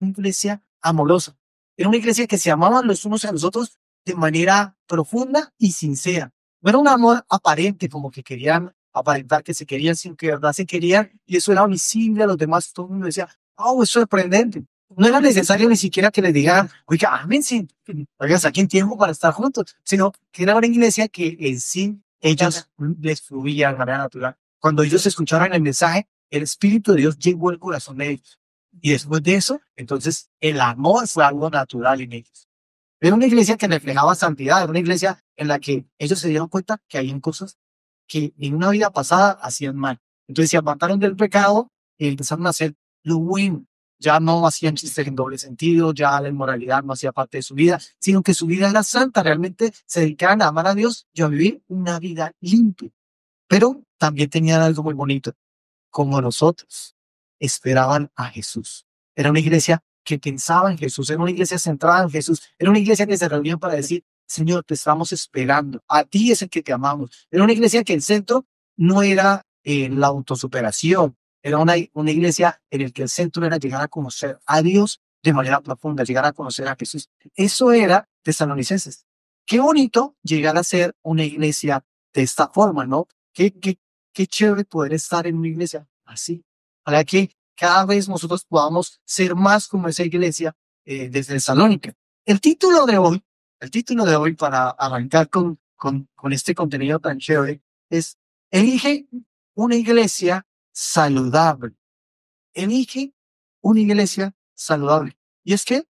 una iglesia amorosa. Era una iglesia que se amaban los unos a los otros de manera profunda y sincera. No era un amor aparente, como que querían aparentar que se querían, sino que de verdad se querían, y eso era visible a los demás. Todo el mundo decía, oh, es sorprendente. No era necesario ni siquiera que les digan, oiga, ámense, oiga, saquen tiempo para estar juntos, sino que era una iglesia que en sí ellos les fluía de manera natural. Cuando ellos escucharon el mensaje, el Espíritu de Dios llegó al corazón de ellos. Y después de eso, entonces el amor fue algo natural en ellos. Era una iglesia que reflejaba santidad, era una iglesia en la que ellos se dieron cuenta que habían cosas que en una vida pasada hacían mal. Entonces se apartaron del pecado y empezaron a hacer lo bueno. Ya no hacían chistes en doble sentido, ya la inmoralidad no hacía parte de su vida, sino que su vida era santa. Realmente se dedicaban a amar a Dios y a vivir una vida limpia. Pero también tenían algo muy bonito, como nosotros, esperaban a Jesús. Era una iglesia que pensaba en Jesús, era una iglesia centrada en Jesús, era una iglesia que se reunía para decir, Señor, te estamos esperando, a ti es el que te amamos. Era una iglesia que el centro no era la autosuperación, era una iglesia en la que el centro era llegar a conocer a Dios de manera profunda, llegar a conocer a Jesús. Eso era Tesalonicenses. Qué bonito llegar a ser una iglesia de esta forma, ¿no? Qué chévere poder estar en una iglesia así, para que cada vez nosotros podamos ser más como esa iglesia desde Tesalónica. El título de hoy para arrancar con este contenido tan chévere es Elige una iglesia saludable. Elige una iglesia saludable. Y es que,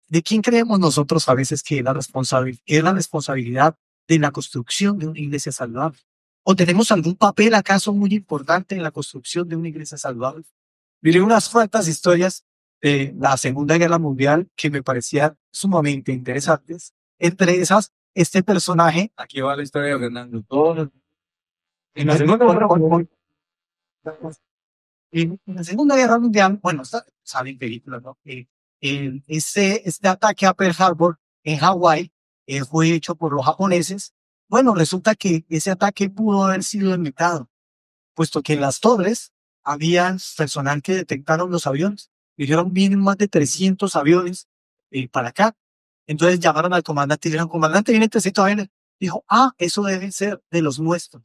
¿de quién creemos nosotros a veces que es la responsabilidad de la construcción de una iglesia saludable? ¿O tenemos algún papel acaso muy importante en la construcción de una iglesia saludable? Miré unas cuantas historias de la Segunda Guerra Mundial que me parecían sumamente interesantes. Entre esas, este personaje, aquí va la historia de Fernando. En la Segunda Guerra Mundial, bueno, salen películas, ¿no? Este ataque a Pearl Harbor en Hawái fue hecho por los japoneses. Bueno, resulta que ese ataque pudo haber sido evitado, puesto que en las torres había personal que detectaron los aviones. Dijeron, vienen más de 300 aviones para acá. Entonces llamaron al comandante y dijeron, comandante, vienen 300 aviones. Dijo, eso debe ser de los nuestros.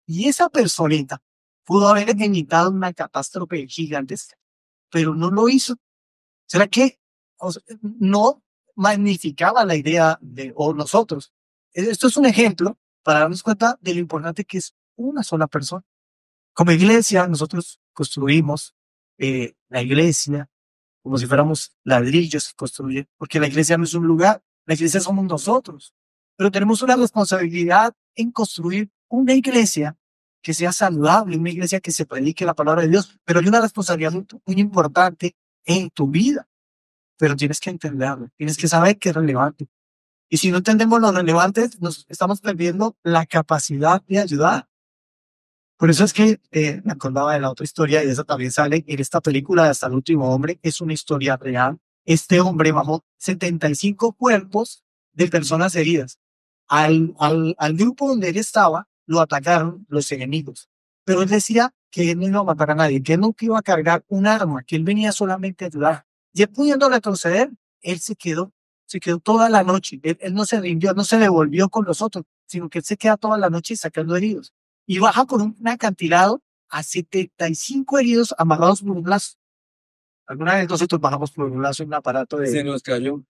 Y esa personita pudo haber evitado una catástrofe gigantesca, pero no lo hizo. ¿Será que no magnificaba la idea o nosotros? Esto es un ejemplo para darnos cuenta de lo importante que es una sola persona. Como iglesia, nosotros construimos la iglesia como si fuéramos ladrillos que construyen, porque la iglesia no es un lugar, la iglesia somos nosotros. Pero tenemos una responsabilidad en construir una iglesia que sea saludable, una iglesia que se predique la palabra de Dios, pero hay una responsabilidad muy importante en tu vida. Pero tienes que entenderlo, tienes que saber qué es relevante. Y si no entendemos lo relevante, nos estamos perdiendo la capacidad de ayudar. Por eso es que me acordaba de la otra historia y esa también sale en esta película de Hasta el último hombre. Es una historia real. Este hombre bajó 75 cuerpos de personas heridas. Al grupo donde él estaba lo atacaron los enemigos. Pero él decía que él no iba a matar a nadie, que él nunca iba a cargar un arma, que él venía solamente a ayudar. Y él pudiendo retroceder, él se quedó toda la noche. Él no se rindió, no se devolvió con los otros, sino que él se queda toda la noche sacando heridos. Y baja por un acantilado a 75 heridos amarrados por un lazo. Alguna vez nosotros bajamos por un lazo en un aparato de... Se nos cayó.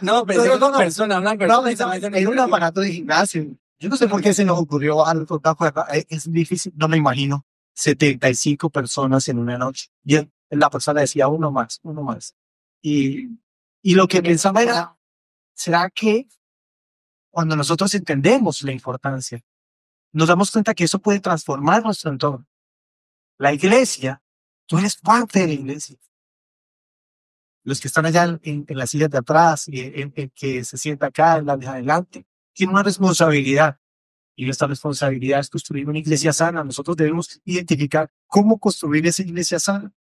No, persona, una persona. era un aparato de gimnasio. Yo no sé por qué se nos ocurrió algo tan fuerte. Es difícil, no me imagino 75 personas en una noche. Y la persona decía uno más. Y lo que pensaba era, ¿será que cuando nosotros entendemos la importancia, nos damos cuenta que eso puede transformar nuestro entorno? La iglesia, tú eres parte de la iglesia. Los que están allá en las sillas de atrás y el que se sienta acá en la de adelante, tienen una responsabilidad. Y nuestra responsabilidad es construir una iglesia sana. Nosotros debemos identificar cómo construir esa iglesia sana.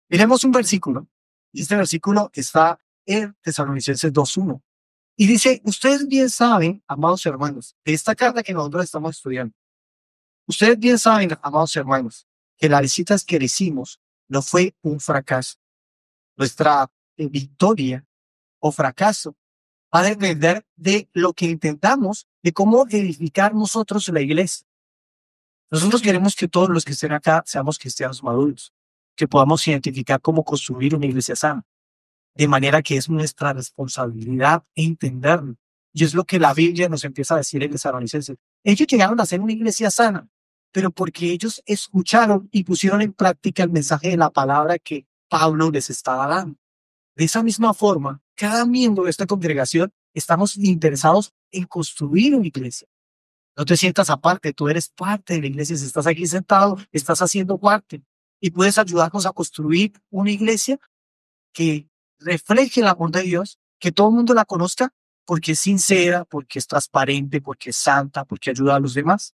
Miremos un versículo. Y este versículo está en Tesalonicenses 2:1. Y dice, ustedes bien saben, amados hermanos, de esta carta que nosotros estamos estudiando. Ustedes bien saben, amados hermanos, que las visitas que le hicimos no fue un fracaso. Nuestra victoria o fracaso va a depender de lo que intentamos, de cómo edificar nosotros la iglesia. Nosotros queremos que todos los que estén acá seamos cristianos maduros, que podamos identificar cómo construir una iglesia sana, de manera que es nuestra responsabilidad entenderlo. Y es lo que la Biblia nos empieza a decir en Tesalonicenses. Ellos llegaron a ser una iglesia sana, pero porque ellos escucharon y pusieron en práctica el mensaje de la palabra que Pablo les estaba dando. De esa misma forma, cada miembro de esta congregación estamos interesados en construir una iglesia. No te sientas aparte, tú eres parte de la iglesia. Si estás aquí sentado, estás haciendo parte y puedes ayudarnos a construir una iglesia que refleje el amor de Dios, que todo el mundo la conozca porque es sincera, porque es transparente, porque es santa, porque ayuda a los demás.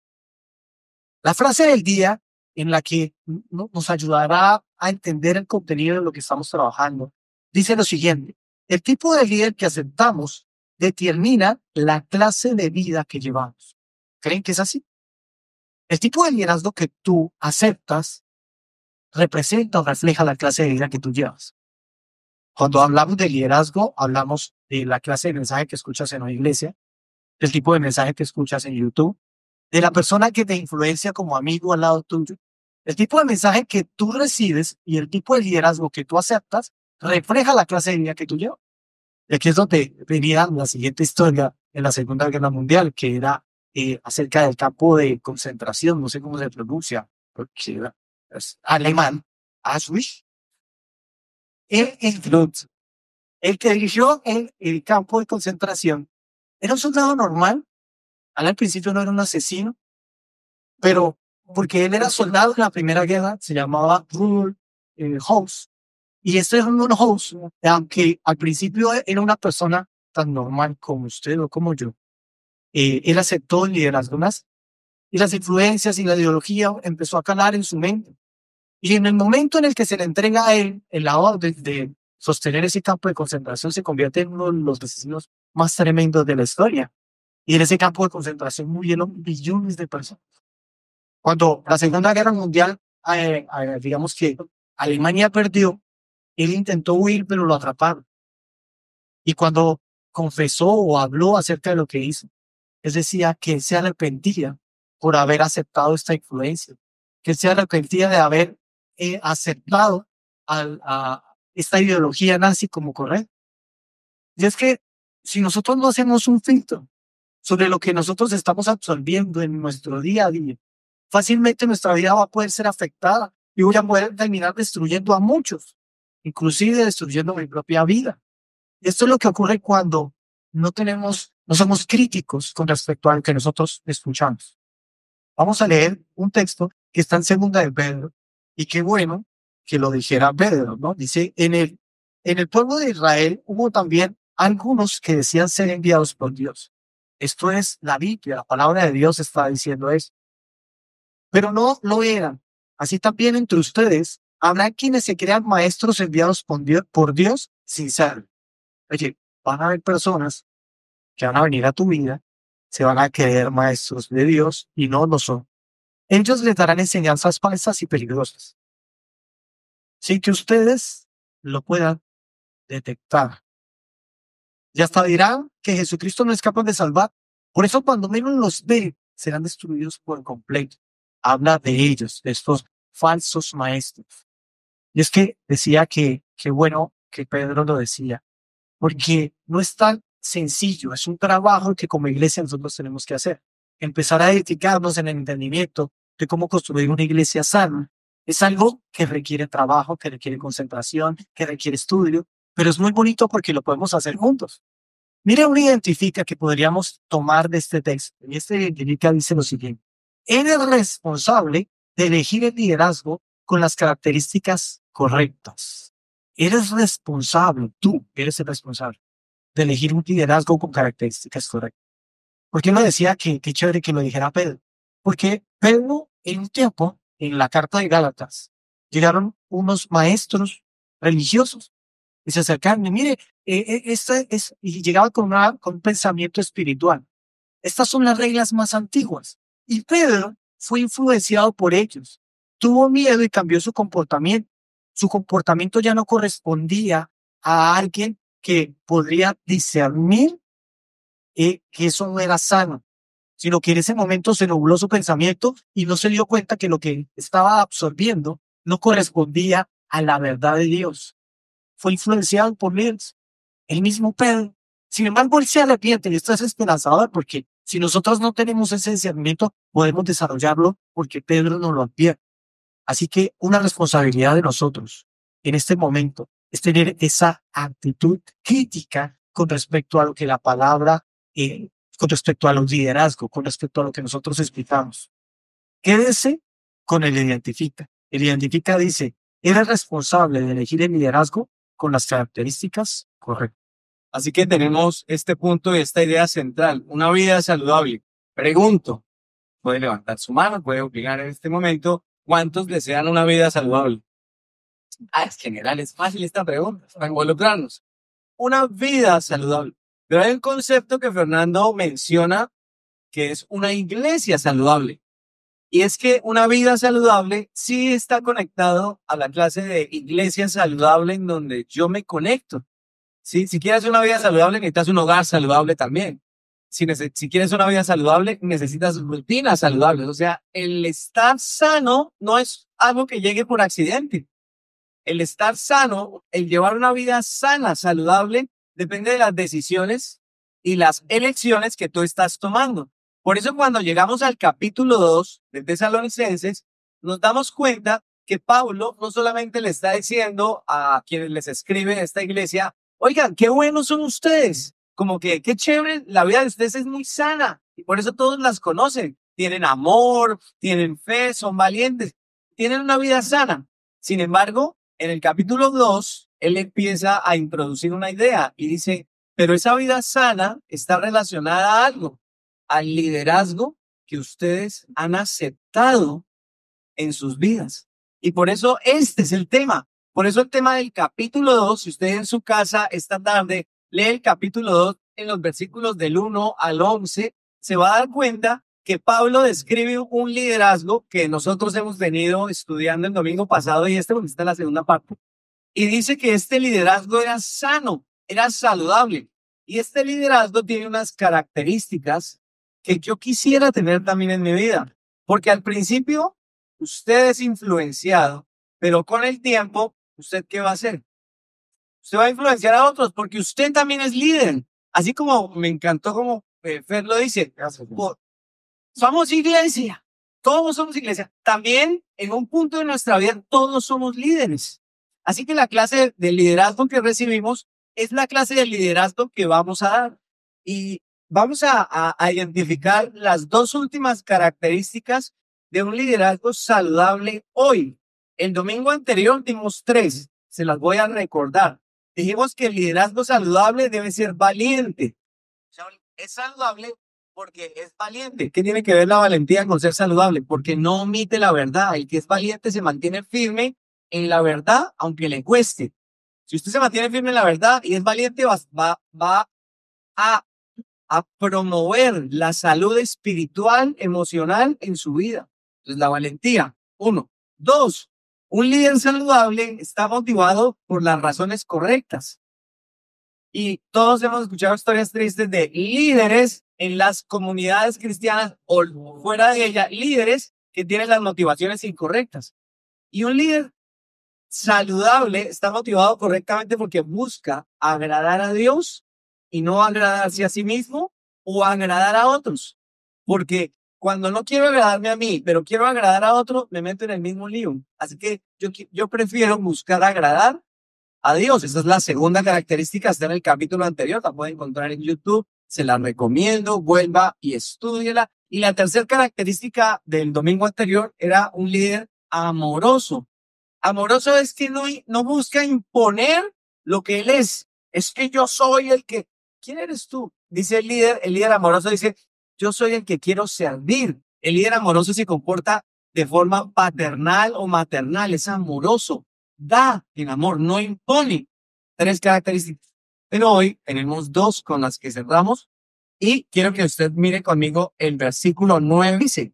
La frase del día en la que nos ayudará a entender el contenido de lo que estamos trabajando dice lo siguiente: el tipo de líder que aceptamos determina la clase de vida que llevamos. ¿Creen que es así? El tipo de liderazgo que tú aceptas representa o refleja la clase de vida que tú llevas. Cuando hablamos de liderazgo, hablamos de la clase de mensaje que escuchas en una iglesia, del tipo de mensaje que escuchas en YouTube, de la persona que te influencia como amigo al lado tuyo. El tipo de mensaje que tú recibes y el tipo de liderazgo que tú aceptas refleja la clase de vida que tú llevas. Y aquí es donde venía la siguiente historia en la Segunda Guerra Mundial, que era acerca del campo de concentración, no sé cómo se pronuncia, porque es alemán, Auschwitz. El que dirigió el campo de concentración era un soldado normal. Al principio no era un asesino, pero porque él era soldado en la Primera Guerra, se llamaba Rudolf House. Y este Rudolf House, aunque al principio era una persona tan normal como usted o como yo, él aceptó el liderazgo nazi y las influencias y la ideología empezó a calar en su mente. Y en el momento en el que se le entrega a él el lado de sostener ese campo de concentración, se convierte en uno de los asesinos más tremendos de la historia. Y en ese campo de concentración murieron millones de personas. Cuando la Segunda Guerra Mundial, digamos que Alemania perdió, él intentó huir, pero lo atraparon. Y cuando confesó o habló acerca de lo que hizo, él decía que él se arrepentía por haber aceptado esta influencia, que él se arrepentía de haber aceptado a esta ideología nazi como correcta. Y es que si nosotros no hacemos un filtro sobre lo que nosotros estamos absorbiendo en nuestro día a día, fácilmente nuestra vida va a poder ser afectada y voy a poder terminar destruyendo a muchos, inclusive destruyendo mi propia vida. Y esto es lo que ocurre cuando no somos críticos con respecto a lo que nosotros escuchamos. Vamos a leer un texto que está en Segunda de Pedro, y qué bueno que lo dijera Pedro, ¿no? Dice, en el pueblo de Israel hubo también algunos que decían ser enviados por Dios. Esto es la Biblia, la palabra de Dios está diciendo eso. Pero no lo eran. Así también entre ustedes habrá quienes se crean maestros enviados por Dios sin ser. Oye, van a haber personas que van a venir a tu vida, se van a creer maestros de Dios y no lo son. Ellos les darán enseñanzas falsas y peligrosas, sin que ustedes lo puedan detectar. Y hasta dirán que Jesucristo no es capaz de salvar. Por eso cuando menos los ve, serán destruidos por completo. Habla de ellos, de estos falsos maestros. Y es que decía que bueno que Pedro lo decía, porque no es tan sencillo, es un trabajo que como iglesia nosotros tenemos que hacer. Empezar a edificarnos en el entendimiento de cómo construir una iglesia sana. Es algo que requiere trabajo, que requiere concentración, que requiere estudio, pero es muy bonito porque lo podemos hacer juntos. Mire, uno identifica que podríamos tomar de este texto, y este identifica dice lo siguiente: eres responsable de elegir el liderazgo con las características correctas. Eres responsable, tú eres el responsable de elegir un liderazgo con características correctas. ¿Por qué no decía que qué chévere que lo dijera Pedro? Porque Pedro, en un tiempo, en la carta de Gálatas, llegaron unos maestros religiosos y se acercaron y mire, y llegaban con un pensamiento espiritual. Estas son las reglas más antiguas. Y Pedro fue influenciado por ellos. Tuvo miedo y cambió su comportamiento. Su comportamiento ya no correspondía a alguien que podría discernir que eso no era sano, sino que en ese momento se nubló su pensamiento y no se dio cuenta que lo que estaba absorbiendo no correspondía a la verdad de Dios. Fue influenciado por líderes, el mismo Pedro. Sin embargo, él se arrepiente y esto es esperanzador porque si nosotros no tenemos ese discernimiento, podemos desarrollarlo porque Pedro nos lo advierte. Así que una responsabilidad de nosotros en este momento es tener esa actitud crítica con respecto a lo que la palabra, con respecto a los liderazgos, con respecto a lo que nosotros explicamos. Quédese con el identifica. El identifica dice, eres responsable de elegir el liderazgo con las características correctas. Así que tenemos este punto y esta idea central, una vida saludable. Pregunto, puede levantar su mano, puede opinar en este momento, ¿cuántos desean una vida saludable? Es general, es fácil esta pregunta, para involucrarnos. Una vida saludable. Pero hay un concepto que Fernando menciona que es una iglesia saludable. Y es que una vida saludable sí está conectado a la clase de iglesia saludable en donde yo me conecto. ¿Sí? Si quieres una vida saludable, necesitas un hogar saludable también. Si quieres una vida saludable, necesitas rutinas saludables. O sea, el estar sano no es algo que llegue por accidente. El estar sano, el llevar una vida sana, saludable, depende de las decisiones y las elecciones que tú estás tomando. Por eso cuando llegamos al capítulo 2 de Tesalonicenses, nos damos cuenta que Pablo no solamente le está diciendo a quienes les escribe esta iglesia, oigan, qué buenos son ustedes, como que qué chévere, la vida de ustedes es muy sana y por eso todos las conocen, tienen amor, tienen fe, son valientes, tienen una vida sana. Sin embargo, en el capítulo 2, él empieza a introducir una idea y dice, pero esa vida sana está relacionada a algo, al liderazgo que ustedes han aceptado en sus vidas. Y por eso este es el tema. Por eso el tema del capítulo 2, si usted en su casa esta tarde lee el capítulo 2 en los versículos del 1 al 11, se va a dar cuenta que Pablo describe un liderazgo que nosotros hemos venido estudiando el domingo pasado y porque está en la segunda parte. Y dice que este liderazgo era sano, era saludable. Y este liderazgo tiene unas características que yo quisiera tener también en mi vida. Porque al principio usted es influenciado, pero con el tiempo, ¿usted qué va a hacer? Usted va a influenciar a otros porque usted también es líder. Así como me encantó como Fer lo dice, somos iglesia, todos somos iglesia. También en un punto de nuestra vida todos somos líderes. Así que la clase de liderazgo que recibimos es la clase de liderazgo que vamos a dar. Y vamos a identificar las dos últimas características de un liderazgo saludable hoy. El domingo anterior dimos 3, se las voy a recordar. Dijimos que el liderazgo saludable debe ser valiente. O sea, es saludable porque es valiente. ¿Qué tiene que ver la valentía con ser saludable? Porque no omite la verdad. El que es valiente se mantiene firme en la verdad, aunque le cueste. Si usted se mantiene firme en la verdad y es valiente, va a promover la salud espiritual, emocional en su vida. Entonces, la valentía, 1. 2, un líder saludable está motivado por las razones correctas. Y todos hemos escuchado historias tristes de líderes en las comunidades cristianas o fuera de ellas, líderes que tienen las motivaciones incorrectas. Y un líder saludable está motivado correctamente porque busca agradar a Dios y no agradarse a sí mismo o agradar a otros. Porque cuando no quiero agradarme a mí, pero quiero agradar a otro, me meto en el mismo lío. Así que yo prefiero buscar agradar a Dios. Esa es la segunda característica, está en el capítulo anterior, la pueden encontrar en YouTube, se la recomiendo, vuelva y estúdiela. Y la tercera característica del domingo anterior era un líder amoroso. Amoroso es que no busca imponer lo que él es. Es que yo soy el que... ¿Quién eres tú? Dice el líder amoroso dice, yo soy el que quiero servir. El líder amoroso se comporta de forma paternal o maternal, es amoroso. Da en amor, no impone. 3 características. Pero hoy tenemos 2 con las que cerramos y quiero que usted mire conmigo el versículo 9. Dice,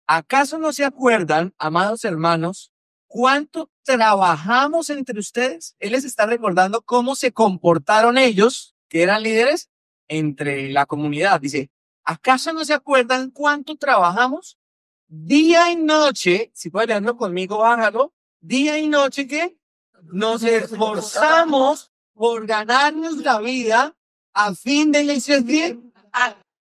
¿acaso no se acuerdan, amados hermanos, cuánto trabajamos entre ustedes. Él les está recordando cómo se comportaron ellos, que eran líderes, entre la comunidad. Dice, ¿acaso no se acuerdan cuánto trabajamos? Día y noche, si pueden leerlo conmigo, bájalo. Día y noche que nos esforzamos por ganarnos la vida a fin de les bien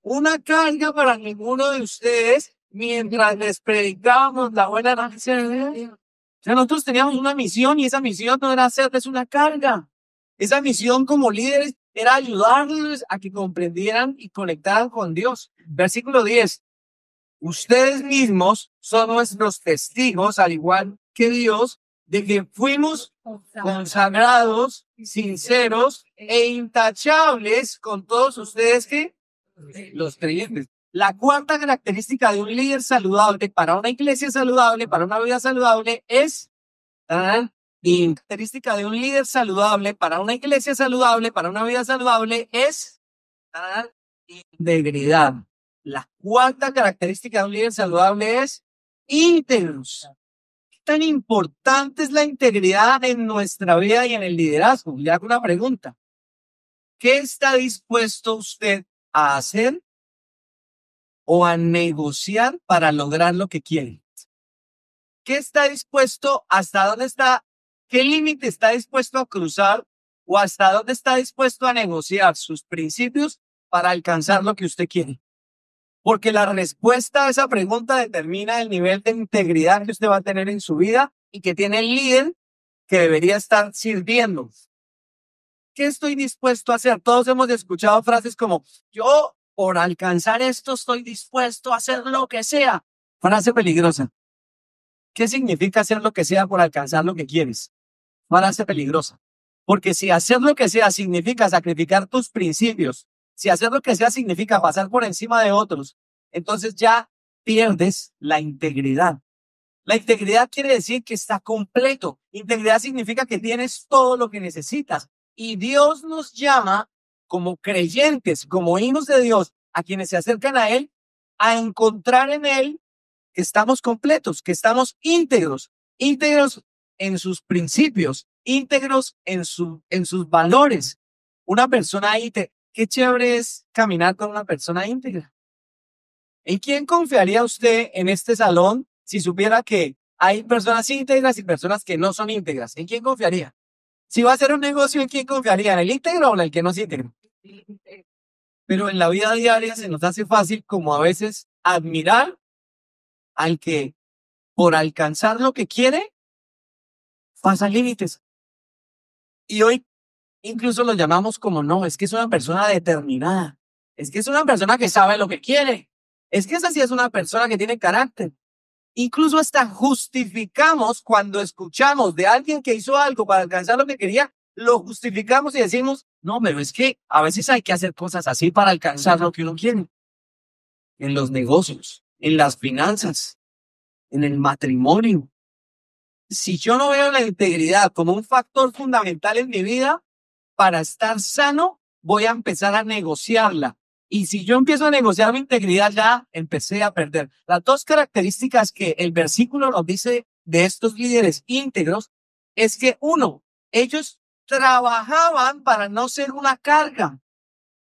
una carga para ninguno de ustedes mientras les predicábamos la buena noticia de Dios. O sea, nosotros teníamos una misión y esa misión no era hacerles una carga. Esa misión como líderes era ayudarles a que comprendieran y conectaran con Dios. Versículo 10. Ustedes mismos son nuestros testigos, al igual que Dios, de que fuimos consagrados, sinceros e intachables con todos ustedes que los creyentes. La cuarta característica de un líder saludable para una iglesia saludable, para una vida saludable, es característica de un líder saludable para una iglesia saludable, para una vida saludable, es integridad. La cuarta característica de un líder saludable es íntegros. ¿Qué tan importante es la integridad en nuestra vida y en el liderazgo? Le hago una pregunta. ¿Qué está dispuesto usted a hacer o a negociar para lograr lo que quiere? ¿Qué está dispuesto, hasta dónde está, qué límite está dispuesto a cruzar o hasta dónde está dispuesto a negociar sus principios para alcanzar lo que usted quiere? Porque la respuesta a esa pregunta determina el nivel de integridad que usted va a tener en su vida y que tiene el líder que debería estar sirviendo. ¿Qué estoy dispuesto a hacer? Todos hemos escuchado frases como, yo por alcanzar esto estoy dispuesto a hacer lo que sea. Frase peligrosa. ¿Qué significa hacer lo que sea por alcanzar lo que quieres? Frase peligrosa. Porque si hacer lo que sea significa sacrificar tus principios, si hacer lo que sea significa pasar por encima de otros, entonces ya pierdes la integridad. La integridad quiere decir que está completo. Integridad significa que tienes todo lo que necesitas. Y Dios nos llama como creyentes, como hijos de Dios, a quienes se acercan a Él, a encontrar en Él que estamos completos, que estamos íntegros, íntegros en sus principios, íntegros en sus valores. Una persona íntegra. Qué chévere es caminar con una persona íntegra. ¿En quién confiaría usted en este salón si supiera que hay personas íntegras y personas que no son íntegras? ¿En quién confiaría? Si va a hacer un negocio, ¿en quién confiaría? ¿En el íntegro o en el que no es íntegro? Pero en la vida diaria se nos hace fácil como a veces admirar al que por alcanzar lo que quiere pasa límites. Y hoy incluso lo llamamos como no, es que es una persona determinada. Es que es una persona que sabe lo que quiere. Es que esa sí es una persona que tiene carácter. Incluso hasta justificamos cuando escuchamos de alguien que hizo algo para alcanzar lo que quería, lo justificamos y decimos, no, pero es que a veces hay que hacer cosas así para alcanzar lo que uno quiere. En los negocios, en las finanzas, en el matrimonio. Si yo no veo la integridad como un factor fundamental en mi vida, para estar sano, voy a empezar a negociarla. Y si yo empiezo a negociar mi integridad, ya empecé a perder. Las dos características que el versículo nos dice de estos líderes íntegros es que, uno, ellos trabajaban para no ser una carga.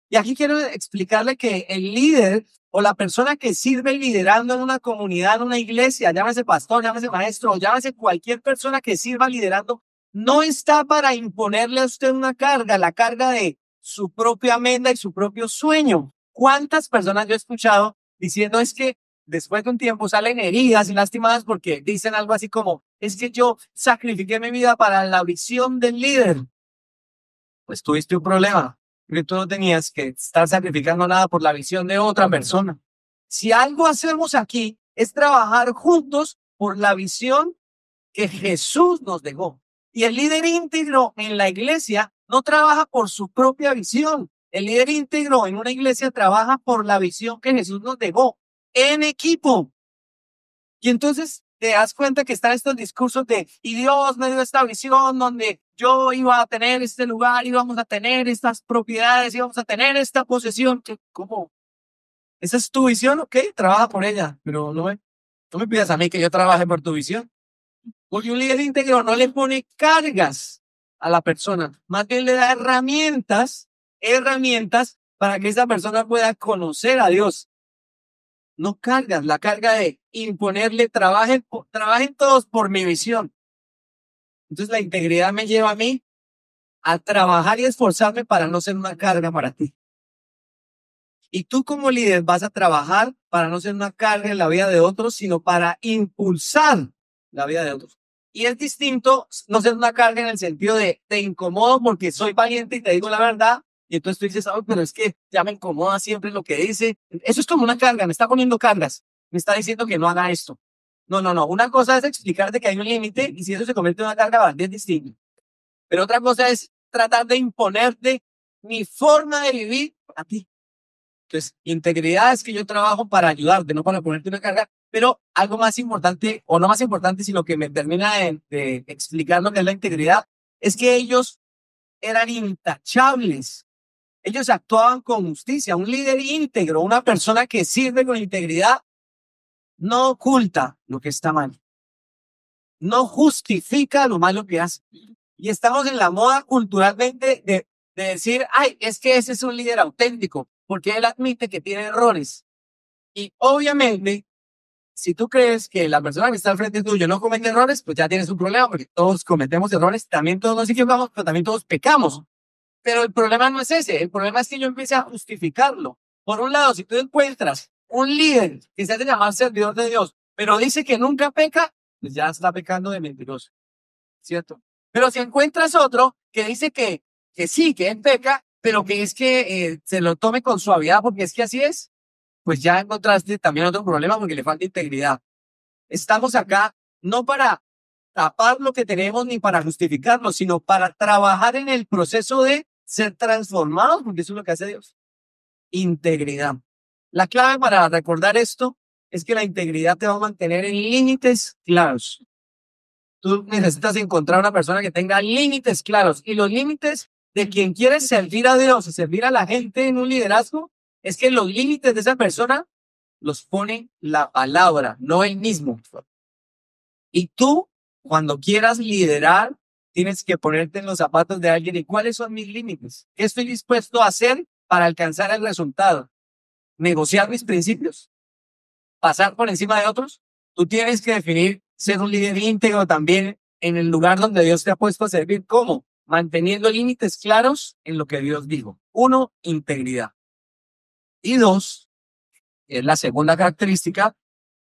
Y aquí quiero explicarle que el líder o la persona que sirve liderando en una comunidad, en una iglesia, llámese pastor, llámese maestro, llámese cualquier persona que sirva liderando, no está para imponerle a usted una carga, la carga de su propia meta y su propio sueño. ¿Cuántas personas yo he escuchado diciendo es que después de un tiempo salen heridas y lastimadas porque dicen algo así como, es que yo sacrifiqué mi vida para la visión del líder? Pues tuviste un problema, porque tú no tenías que estar sacrificando nada por la visión de otra persona. Si algo hacemos aquí es trabajar juntos por la visión que Jesús nos dejó. Y el líder íntegro en la iglesia no trabaja por su propia visión. El líder íntegro en una iglesia trabaja por la visión que Jesús nos dejó en equipo. Y entonces te das cuenta que están estos discursos de, y Dios me dio esta visión donde yo iba a tener este lugar, íbamos a tener estas propiedades, íbamos a tener esta posesión. ¿Cómo? ¿Esa es tu visión? Ok, trabaja por ella, pero no me pidas a mí que yo trabaje por tu visión. Porque un líder íntegro no le pone cargas a la persona, más bien le da herramientas para que esa persona pueda conocer a Dios. No cargas, la carga de imponerle, trabajen todos por mi visión. Entonces la integridad me lleva a mí a trabajar y esforzarme para no ser una carga para ti. Y tú como líder vas a trabajar para no ser una carga en la vida de otros, sino para impulsar la vida de otros. Y es distinto no ser una carga en el sentido de te incomodo porque soy valiente y te digo la verdad. Y entonces tú dices, pero es que ya me incomoda siempre lo que dice. Eso es como una carga, me está poniendo cargas. Me está diciendo que no haga esto. No. Una cosa es explicarte que hay un límite y si eso se convierte en una carga, es distinto. Pero otra cosa es tratar de imponerte mi forma de vivir a ti. Entonces, integridad es que yo trabajo para ayudarte, no para ponerte una carga, pero algo más importante, o no más importante, sino que me termina de explicar lo que es la integridad, es que ellos eran intachables. Ellos actuaban con justicia. Un líder íntegro, una persona que sirve con integridad, no oculta lo que está mal. No justifica lo malo que hace. Y estamos en la moda culturalmente de decir, es que ese es un líder auténtico, porque él admite que tiene errores. Y obviamente, si tú crees que la persona que está al frente tuyo no comete errores, pues ya tienes un problema, porque todos cometemos errores, también todos nos equivocamos, pero también todos pecamos. Pero el problema no es ese, el problema es que yo empiece a justificarlo. Por un lado, si tú encuentras un líder que se hace llamar servidor de Dios, pero dice que nunca peca, pues ya está pecando de mentiroso, ¿cierto? Pero si encuentras otro que dice que sí, que él peca, pero que es que se lo tome con suavidad porque es que así es, pues ya encontraste también otro problema porque le falta integridad. Estamos acá no para tapar lo que tenemos ni para justificarlo, sino para trabajar en el proceso de ser transformados, porque eso es lo que hace Dios. Integridad. La clave para recordar esto es que la integridad te va a mantener en límites claros. Tú necesitas encontrar una persona que tenga límites claros, y los límites de quien quiere servir a Dios y servir a la gente en un liderazgo es que los límites de esa persona los pone la palabra, no él mismo. Y tú, cuando quieras liderar, tienes que ponerte en los zapatos de alguien. ¿Y cuáles son mis límites? ¿Qué estoy dispuesto a hacer para alcanzar el resultado? ¿Negociar mis principios? ¿Pasar por encima de otros? Tú tienes que definir ser un líder íntegro también en el lugar donde Dios te ha puesto a servir. ¿Cómo? Manteniendo límites claros en lo que Dios dijo. 1, integridad. Y 2, es la segunda característica,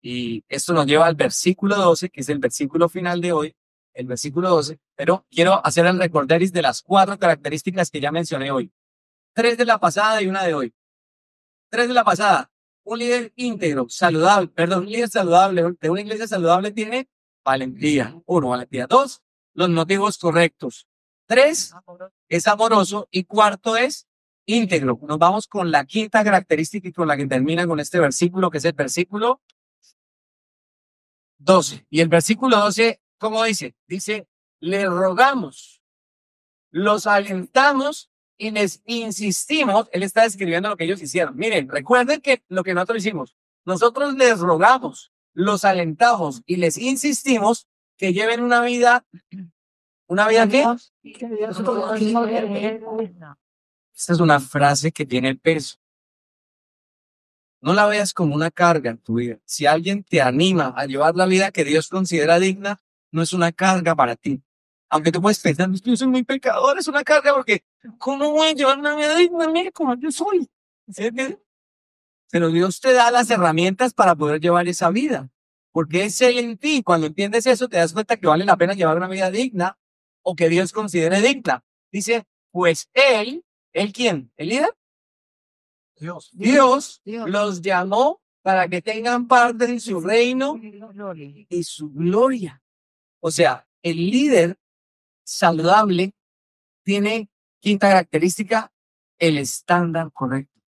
y esto nos lleva al versículo 12, que es el versículo final de hoy, el versículo 12, pero quiero hacer el recorderis de las 4 características que ya mencioné hoy. 3 de la pasada y una de hoy. 3 de la pasada. Un líder íntegro, un líder saludable de una iglesia saludable tiene valentía. 1, valentía. 2, los motivos correctos. 3, es amoroso. Y 4 es íntegro. Nos vamos con la 5ª característica y con la que termina con este versículo, que es el versículo 12. Y el versículo 12, ¿cómo dice? Dice, le rogamos, los alentamos y les insistimos. Él está describiendo lo que ellos hicieron. Miren, recuerden que lo que nosotros hicimos, nosotros les rogamos, los alentamos y les insistimos que lleven una vida ¿qué? Esta es una frase que tiene peso. No la veas como una carga en tu vida. Si alguien te anima a llevar la vida que Dios considera digna, no es una carga para ti. Aunque tú puedes pensar, yo soy muy pecador, es una carga porque ¿cómo voy a llevar una vida digna? Mira cómo yo soy. ¿Sí? Pero Dios te da las herramientas para poder llevar esa vida. Porque es Él en ti. Cuando entiendes eso, te das cuenta que vale la pena llevar una vida digna o que Dios considere digna. Dice, pues ¿Él quién? ¿El líder? Dios los llamó para que tengan parte en su reino y su gloria. O sea, el líder saludable tiene 5ª característica, el estándar correcto.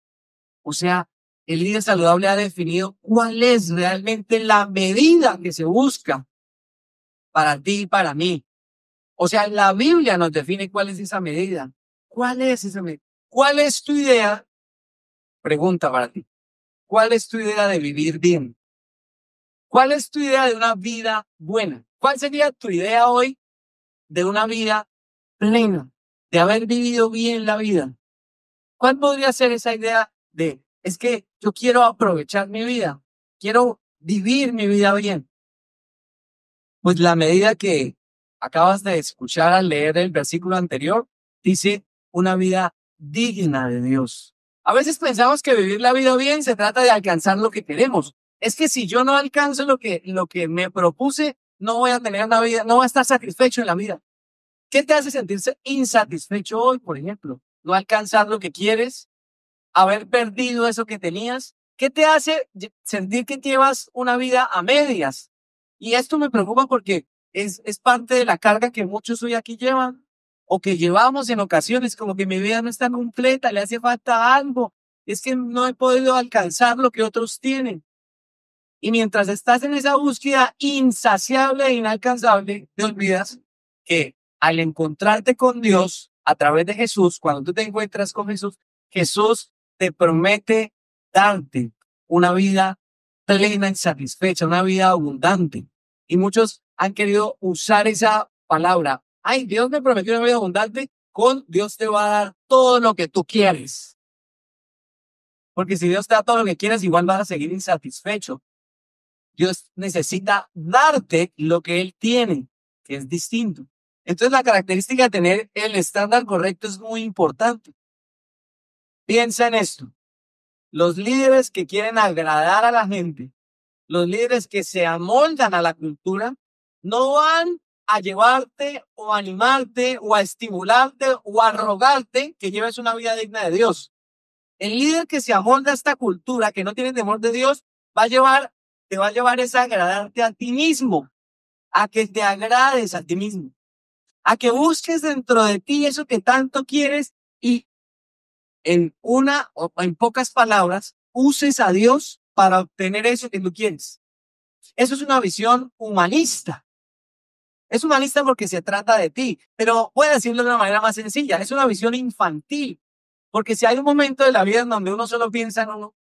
O sea, el líder saludable ha definido cuál es realmente la medida que se busca para ti y para mí. O sea, la Biblia nos define cuál es esa medida. ¿Cuál es esa medida? ¿Cuál es tu idea? Pregunta para ti. ¿Cuál es tu idea de vivir bien? ¿Cuál es tu idea de una vida buena? ¿Cuál sería tu idea hoy de una vida plena, de haber vivido bien la vida? ¿Cuál podría ser esa idea de, es que yo quiero aprovechar mi vida, quiero vivir mi vida bien? Pues la medida que acabas de escuchar al leer el versículo anterior, dice una vida digna de Dios. A veces pensamos que vivir la vida bien se trata de alcanzar lo que queremos. Es que si yo no alcanzo lo que me propuse, no voy a tener una vida, no voy a estar satisfecho en la vida. ¿Qué te hace sentirse insatisfecho hoy, por ejemplo? ¿No alcanzar lo que quieres? ¿Haber perdido eso que tenías? ¿Qué te hace sentir que llevas una vida a medias? Y esto me preocupa porque es parte de la carga que muchos hoy aquí llevan o que llevamos en ocasiones, como que mi vida no está completa, le hace falta algo. Es que no he podido alcanzar lo que otros tienen. Y mientras estás en esa búsqueda insaciable e inalcanzable, te olvidas que al encontrarte con Dios a través de Jesús, cuando tú te encuentras con Jesús, Jesús te promete darte una vida plena y satisfecha, una vida abundante. Y muchos han querido usar esa palabra. Ay, Dios me prometió una vida abundante, con Dios te va a dar todo lo que tú quieres. Porque si Dios te da todo lo que quieres, igual vas a seguir insatisfecho. Dios necesita darte lo que Él tiene, que es distinto. Entonces la característica de tener el estándar correcto es muy importante. Piensa en esto. Los líderes que quieren agradar a la gente, los líderes que se amoldan a la cultura, no van a llevarte o a animarte o a estimularte o a rogarte que lleves una vida digna de Dios. El líder que se amolda a esta cultura, que no tiene temor de Dios, te va a llevar es a agradarte a ti mismo, a que te agrades a ti mismo, a que busques dentro de ti eso que tanto quieres y en una o en pocas palabras, uses a Dios para obtener eso que tú quieres. Eso es una visión humanista. Es humanista porque se trata de ti, pero voy a decirlo de una manera más sencilla, es una visión infantil, porque si hay un momento de la vida en donde uno solo piensa en uno,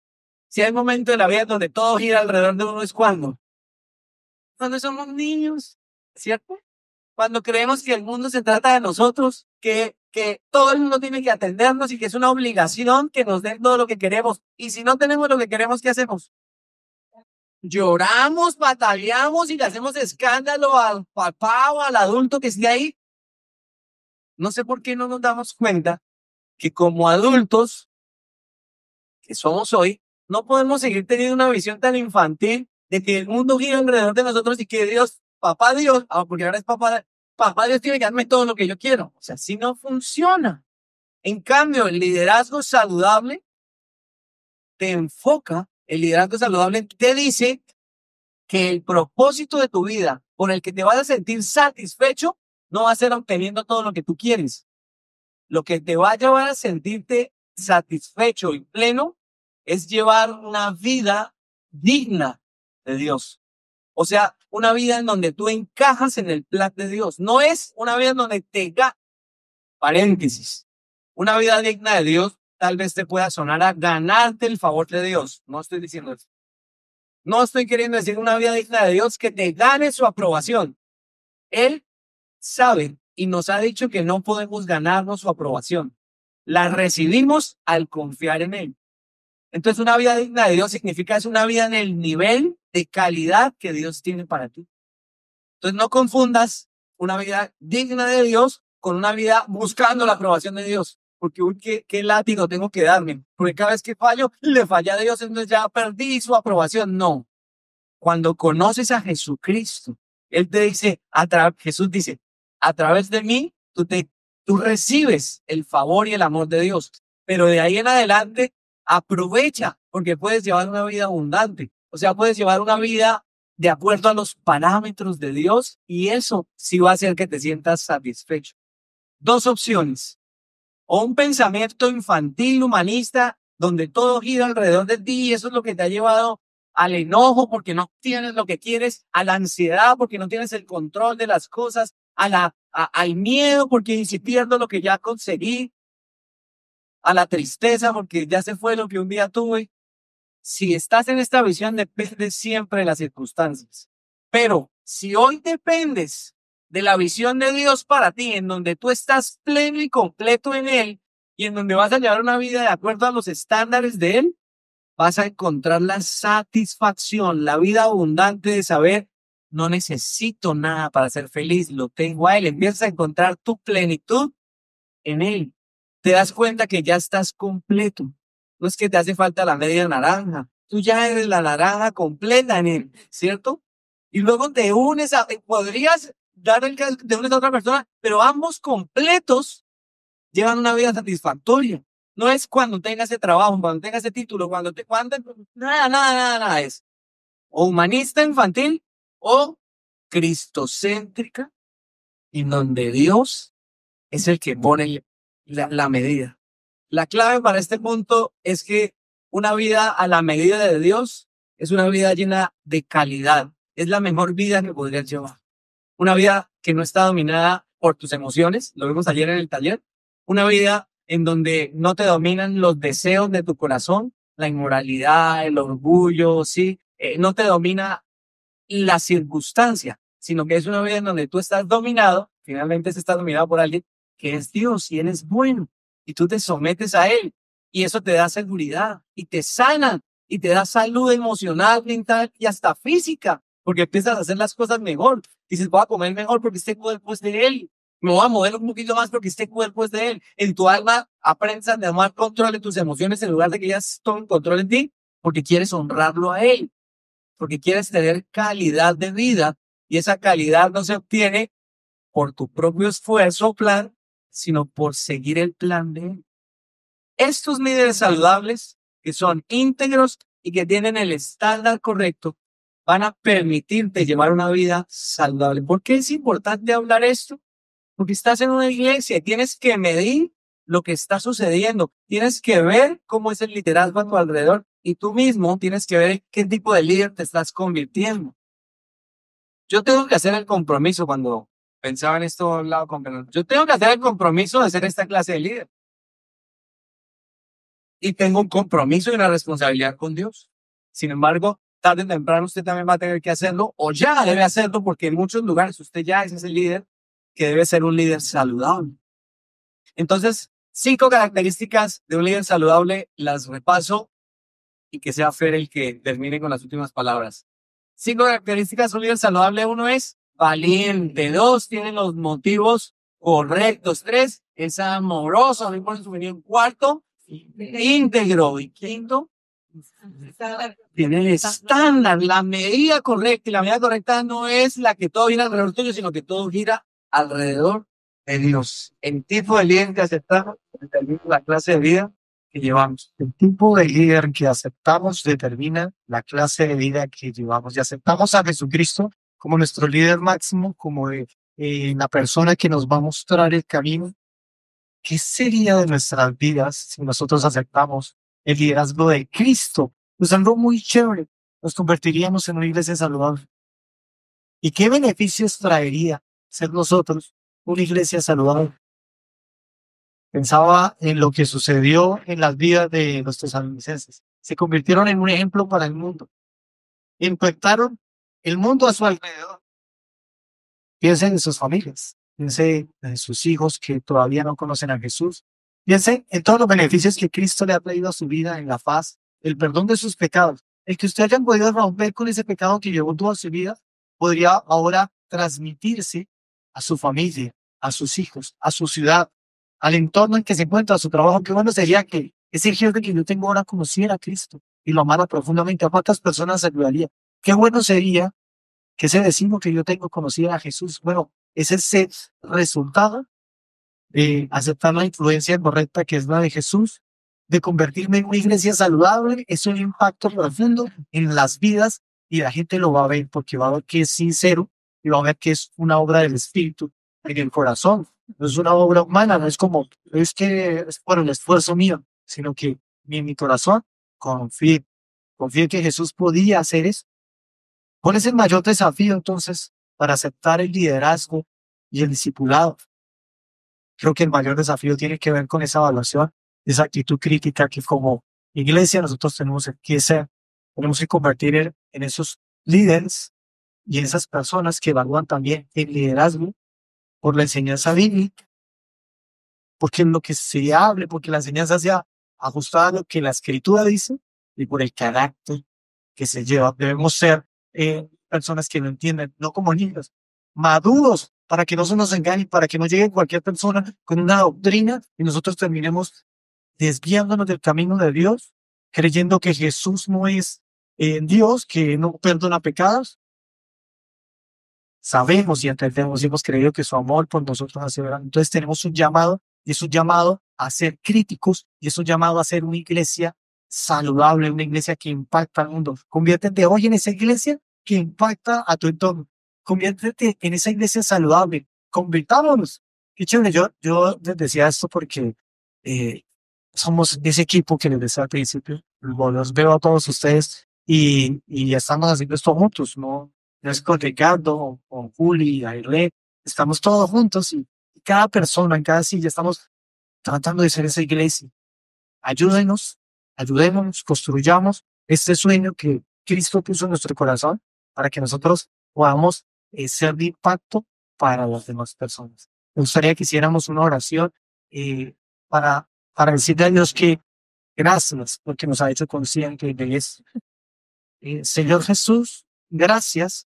si hay un momento de la vida en donde todo gira alrededor de uno, es cuando somos niños, ¿cierto? Cuando creemos que el mundo se trata de nosotros, que todo el mundo tiene que atendernos y que es una obligación que nos den todo lo que queremos. Y si no tenemos lo que queremos, ¿qué hacemos? Lloramos, batallamos y le hacemos escándalo al papá o al adulto que esté ahí. No sé por qué no nos damos cuenta que como adultos que somos hoy, no podemos seguir teniendo una visión tan infantil de que el mundo gira alrededor de nosotros y que Dios, papá Dios, porque ahora es papá Dios tiene que darme todo lo que yo quiero. O sea, así no funciona. En cambio, el liderazgo saludable te enfoca, el liderazgo saludable te dice que el propósito de tu vida por el que te vas a sentir satisfecho no va a ser obteniendo todo lo que tú quieres. Lo que te va a llevar a sentirte satisfecho y pleno es llevar una vida digna de Dios. O sea, una vida en donde tú encajas en el plan de Dios. No es una vida en donde paréntesis. Una vida digna de Dios tal vez te pueda sonar a ganarte el favor de Dios. No estoy diciendo eso. No estoy queriendo decir una vida digna de Dios que te gane su aprobación. Él sabe y nos ha dicho que no podemos ganarnos su aprobación. La recibimos al confiar en Él. Entonces, una vida digna de Dios significa es una vida en el nivel de calidad que Dios tiene para ti. Entonces, no confundas una vida digna de Dios con una vida buscando la aprobación de Dios. Porque, uy, qué látigo tengo que darme. Porque cada vez que fallo, le falla a Dios, entonces ya perdí su aprobación. No. Cuando conoces a Jesucristo, Él te dice, Jesús dice, a través de mí, tú recibes el favor y el amor de Dios. Pero de ahí en adelante, aprovecha, porque puedes llevar una vida abundante. O sea, puedes llevar una vida de acuerdo a los parámetros de Dios y eso sí va a hacer que te sientas satisfecho. Dos opciones. O un pensamiento infantil, humanista, donde todo gira alrededor de ti y eso es lo que te ha llevado al enojo porque no tienes lo que quieres, a la ansiedad porque no tienes el control de las cosas, al miedo porque si pierdo lo que ya conseguí, a la tristeza porque ya se fue lo que un día tuve. Si estás en esta visión, depende siempre de las circunstancias. Pero si hoy dependes de la visión de Dios para ti, en donde tú estás pleno y completo en Él, y en donde vas a llevar una vida de acuerdo a los estándares de Él, vas a encontrar la satisfacción, la vida abundante de saber, no necesito nada para ser feliz, lo tengo a Él. Empiezas a encontrar tu plenitud en Él. Te das cuenta que ya estás completo. No es que te hace falta la media naranja. Tú ya eres la naranja completa en Él, ¿cierto? Y luego te unes podrías dar el caso que te unes a otra persona, pero ambos completos llevan una vida satisfactoria. No es cuando tengas ese trabajo, cuando tengas ese título, nada. Es o humanista infantil o cristocéntrica, en donde Dios es el que pone la medida. La clave para este punto es que una vida a la medida de Dios es una vida llena de calidad. Es la mejor vida que podrías llevar. Una vida que no está dominada por tus emociones, lo vimos ayer en el taller. Una vida en donde no te dominan los deseos de tu corazón, la inmoralidad, el orgullo, ¿sí? No te domina la circunstancia, sino que es una vida en donde tú estás dominado, finalmente se está dominado por alguien que es Dios y Él es bueno y tú te sometes a Él y eso te da seguridad y te sana y te da salud emocional, mental y hasta física, porque empiezas a hacer las cosas mejor. Dices, voy a comer mejor porque este cuerpo es de Él. Me voy a mover un poquito más porque este cuerpo es de Él. En tu alma aprendes a tomar control de tus emociones en lugar de que ellas tomen control en ti, porque quieres honrarlo a Él, porque quieres tener calidad de vida y esa calidad no se obtiene por tu propio esfuerzo o plan, sino por seguir el plan de Él. Estos líderes saludables, que son íntegros y que tienen el estándar correcto, van a permitirte llevar una vida saludable. ¿Por qué es importante hablar esto? Porque estás en una iglesia y tienes que medir lo que está sucediendo. Tienes que ver cómo es el liderazgo a tu alrededor y tú mismo tienes que ver qué tipo de líder te estás convirtiendo. Yo tengo que hacer el compromiso cuando pensaba en esto, hablaba con Fernando. Yo tengo que hacer el compromiso de ser esta clase de líder. Y tengo un compromiso y una responsabilidad con Dios. Sin embargo, tarde o temprano usted también va a tener que hacerlo o ya debe hacerlo porque en muchos lugares usted ya es ese líder que debe ser un líder saludable. Entonces, 5 características de un líder saludable las repaso y que sea Fer el que termine con las últimas palabras. 5 características de un líder saludable. 1 es valiente. 2, tiene los motivos correctos. 3, es amoroso. No importa su opinión. 4, íntegro. Y 5, tiene el estándar, la medida correcta. Y la medida correcta no es la que todo gira alrededor tuyo, sino que todo gira alrededor de Dios. El tipo de líder que aceptamos determina la clase de vida que llevamos. El tipo de líder que aceptamos determina la clase de vida que llevamos. Y aceptamos a Jesucristo como nuestro líder máximo, como la persona que nos va a mostrar el camino. ¿Qué sería de nuestras vidas si nosotros aceptamos el liderazgo de Cristo? Pues algo muy chévere. Nos convertiríamos en una iglesia saludable. ¿Y qué beneficios traería ser nosotros una iglesia saludable? Pensaba en lo que sucedió en las vidas de los tesalonicenses. Se convirtieron en un ejemplo para el mundo. Impactaron el mundo a su alrededor. Piensen en sus familias. Piensen en sus hijos que todavía no conocen a Jesús. Piensen en todos los beneficios que Cristo le ha traído a su vida, en la paz, el perdón de sus pecados. El que usted haya podido romper con ese pecado que llevó toda su vida, podría ahora transmitirse a su familia, a sus hijos, a su ciudad, al entorno en que se encuentra, a su trabajo. Qué bueno sería que ese jefe que yo tengo ahora conociera a Cristo y lo amara profundamente. ¿A cuántas personas ayudaría? Qué bueno sería que ese vecino que yo tengo conociera a Jesús. Bueno, ese es el resultado de aceptar la influencia correcta que es la de Jesús, de convertirme en una iglesia saludable. Es un impacto profundo en las vidas y la gente lo va a ver porque va a ver que es sincero y va a ver que es una obra del Espíritu en el corazón. No es una obra humana, no es como, es que es por el esfuerzo mío, sino que en mi corazón confío que Jesús podía hacer eso. ¿Cuál es el mayor desafío entonces para aceptar el liderazgo y el discipulado? Creo que el mayor desafío tiene que ver con esa evaluación, esa actitud crítica que como iglesia nosotros tenemos que ser, tenemos que convertir en esos líderes y esas personas que evalúan también el liderazgo por la enseñanza bíblica, porque lo que se hable, porque la enseñanza sea ajustada a lo que la escritura dice y por el carácter que se lleva. Debemos ser personas que lo entienden, no como niños, maduros, para que no se nos engañe, para que no llegue cualquier persona con una doctrina y nosotros terminemos desviándonos del camino de Dios, creyendo que Jesús no es Dios, que no perdona pecados. Sabemos y entendemos y hemos creído que su amor por nosotros ha sido grande. Entonces tenemos un llamado, y es un llamado a ser críticos, y es un llamado a ser una iglesia saludable, una iglesia que impacta al mundo. Conviértete hoy en esa iglesia que impacta a tu entorno. Conviértete en esa iglesia saludable. Convirtámonos. Qué chévere. Yo les decía esto porque somos ese equipo que les decía al principio. Los veo a todos ustedes y estamos haciendo esto juntos, ¿no? No es con Ricardo, con Juli, Airle, estamos todos juntos y cada persona en cada silla estamos tratando de ser esa iglesia. Ayúdenos, ayudémonos, construyamos este sueño que Cristo puso en nuestro corazón para que nosotros podamos ser de impacto para las demás personas. Me gustaría que hiciéramos una oración para decirle a Dios que gracias porque nos ha hecho conscientes de esto. Señor Jesús, gracias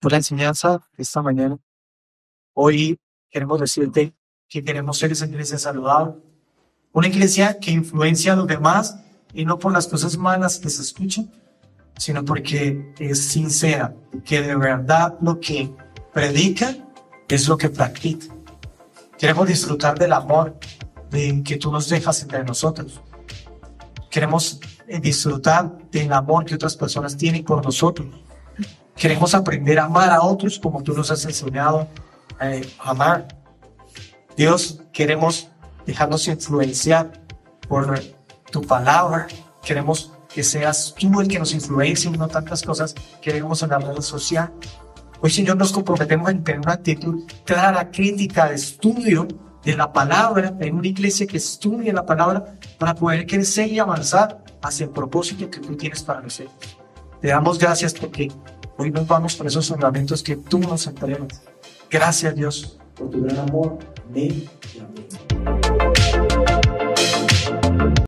por la enseñanza de esta mañana. Hoy queremos decirte que queremos ser esa iglesia saludable, una iglesia que influencia a los demás y no por las cosas malas que se escuchan, sino porque es sincera, que de verdad lo que predica es lo que practica. Queremos disfrutar del amor que tú nos dejas entre nosotros. Queremos disfrutar del amor que otras personas tienen por nosotros. Queremos aprender a amar a otros como tú nos has enseñado a amar. Dios, queremos dejarnos influenciar por tu palabra. Queremos que seas tú el que nos influencie y no tantas cosas que vemos en la red social. Hoy, Señor, nos comprometemos en tener una actitud clara, crítica, de estudio de la palabra, en una iglesia que estudie la palabra para poder crecer y avanzar hacia el propósito que tú tienes para nosotros. Te damos gracias porque hoy nos vamos por esos fundamentos que tú nos entregas. Gracias, Dios, por tu gran amor. Amén y amén.